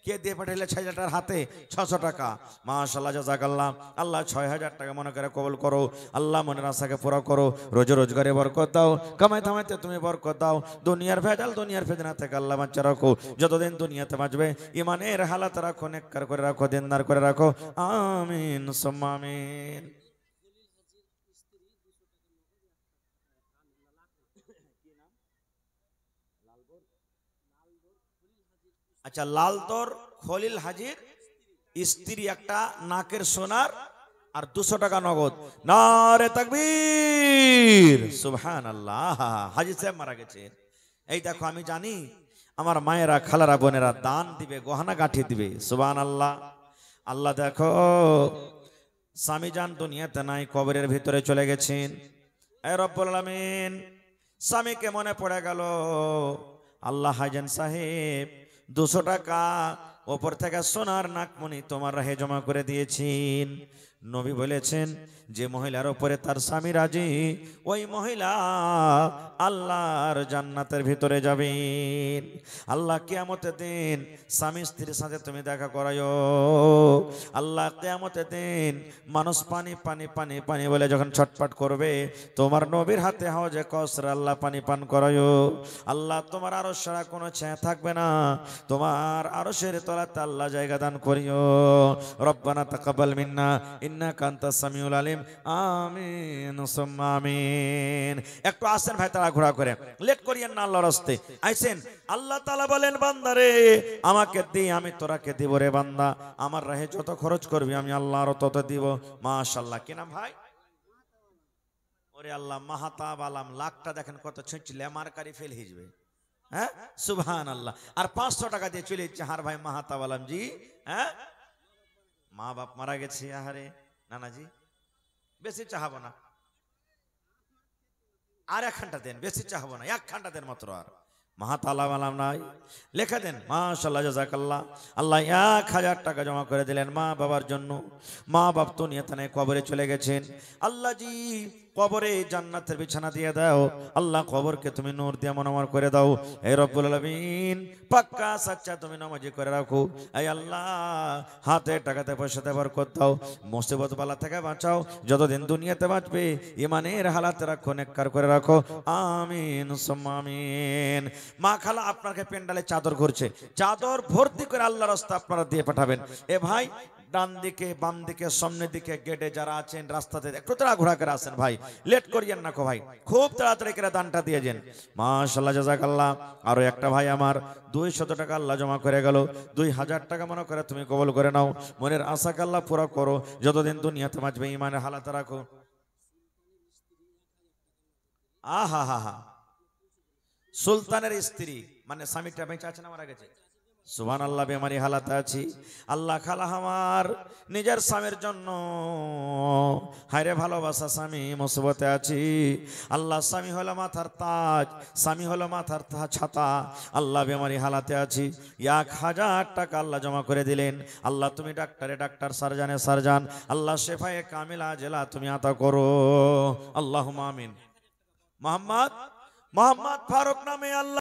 কে দিয়ে পাঠাইলে ছেলেটার হাতে 600 টাকা। মাশাআল্লাহ, জাযাকাল্লাহ। আল্লাহ 6000 টাকা মনে করে কবুল করো। আল্লাহ মনের আশাকে পুরো করো। রোজগারে বরকত দাও। কামাই থামাইতে তুমি বরকত দাও। দুনিয়ার ভেজাল, দুনিয়ার ফিতনা থেকে আল্লাহ বাঁচা রাখো। যতদিন দুনিয়াতে বাঁচবে ঈমানের হালাত রাখো, নেককার করে রাখো, দিনদার করে রাখো, আমিন সুম্মা আমিন। আচ্ছা, লালতর খলিল হাজির স্ত্রী একটা নাকের সোনার আর 200 টাকা নগদ। নারে তাকবীর, সুবহানাল্লাহ। হাজী সাহেব মারা গেছেন। এই দেখো, আমি জানি আমার মায়েরা, খালারা, বোনেরা দান দিবে, গহনা গাঁঠি দিবে। সুবহানাল্লাহ। আল্লাহ দেখো, স্বামী জান দুনিয়াতে নাই, কবরের ভিতরে চলে গেছেন। এ রব্বুল আলামিন, স্বামীকে মনে পড়ে গেল। আল্লাহ, হাইজান সাহেব 200 টাকা ওপর থেকে সোনার নাকমণি তোমার রাহে জমা করে দিয়েছেন। নবী বলেছেন, যে মহিলার উপরে তার স্বামী রাজি, ওই মহিলা আল্লাহর জান্নাতের ভিতরে যাবেন। আল্লাহ কিয়ামতের দিন স্বামী স্ত্রীর সাথে তুমি দেখা করায়ো। আল্লাহ কিয়ামতের দিন মানুষ পানি পানি পানি পানি বলে যখন ছটফট করবে, তোমার নবীর হাতে হাওজে কাউসার আল্লাহ পানি পান করায়ো। আল্লাহ, তোমার আরশ ছাড়া কোনো ছায়া থাকবে না, তোমার আরশের তলাতে আল্লাহ জায়গা দান করিও। রব্বানা তাকাব্বাল মিন্না ইন্নাকা আনতাস সামিউল আলিম। আমিন সুম্মা আমিন। একটু আসেন ভাই, তারা ঘোরা করে, লেট করিয়েন না, আল্লাহর রাস্তে আইছেন। আল্লাহ তাআলা বলেন, বান্দারে আমাকে দি, আমি তোরাকে দিব রে বান্দা। আমার রাহে যত খরচ করবি আমি আল্লাহর তত দিব। মাশাআল্লাহ। কি নাম ভাই? ওরে আল্লাহ, মাহাতাব আলাম। লাখটা দেখেন কত ছুঁচলে, মারকারি ফেল হিজবে। হ্যাঁ, সুবহানাল্লাহ। আর 500 টাকা দিয়ে চলে যাচ্ছে। হার ভাই মাহাতাব আলাম জি। হ্যাঁ, মা বাপ মারা গেছে, আহারে নানাজি, বেশি চাহাবো না, আর 1 ঘন্টা দেন, বেশি চাহাবো না, 1 ঘন্টা দেন মাত্র। আর মাহাতালা মালাম নাই, লেখা দেন। মাশাআল্লাহ, জাযাকাল্লাহ। আল্লাহ 1000 টাকা জমা করে দিলেন মা বাবার জন্য। মা বাপ তো নিয়ে তানে কবরে চলে গেছেন। আল্লাহ জি, কবরে জান্নাতের বিছানা দিয়ে দাও। আল্লাহ, কবরকে তুমি নূর দিয়ে মনোমর করে দাও। হে রব্বুল আলামিন, পাক্কা সাচ্চা তুমি নামাজি করে রাখো। এই আল্লাহ, হাতে টাকাতে পয়সাতে বরকত দাও, মুসিবত বালা থেকে বাঁচাও। যতদিন দুনিয়াতে বাঁচবে ইমানের হালাতে রাখো, নেককার করে রাখো। আমিন সুম্মা আমিন। মা খালা আপনাকে পেন্ডালে চাদর ঘুরছে, চাদর ভর্তি করে আল্লাহর রাস্তা আপনারা দিয়ে পাঠাবেন। এ ভাই, ডান দিকে, বাম দিকে, সামনের দিকে, গেটে যারা আছেন, রাস্তাতে একটু তারা ঘোরা করে আসেন ভাই, লেট করিয়েন না কো ভাই, খুব তাড়াতাড়ি করে দানটা দিয়ে যান। মাশাআল্লাহ, জাযাকাল্লাহ। আরো একটা ভাই আমার 200 টাকা আল্লাহ জমা করে গেল। 2000 টাকা মনে করে তুমি কবুল করে নাও। মনের আশাকে আল্লাহ পুরো করো। যতদিন দুনিয়াতে বাঁচবে ইমানের হালাতে রাখো। আহা হা হা। সুলতানের স্ত্রী মানে স্বামীটা বেঁচে আছে না মারা গেছে? সুবহানাল্লাহ। বেমারি হালাতে আছি। আল্লাহ, খালা আমার নিজের স্বামীর জন্য হায়রে ভালোবাসা স্বামী, মুসিবতে আছি। আল্লাহ, স্বামী হলো মাথার তাজ, স্বামী হলো মাথার ছাতা। আল্লাহ, বেমারি হালাতে আছি। 1000 টাকা আল্লাহ জমা করে দিলেন। আল্লাহ, তুমি ডাক্তারে ডাক্তার, সার্জানে সার্জান। আল্লাহ, শেফায়ে কামিলা জেলা তুমি আতা করো। আল্লাহুম্মা আমিন। মোহাম্মদ ফারুক নামে আল্লাহ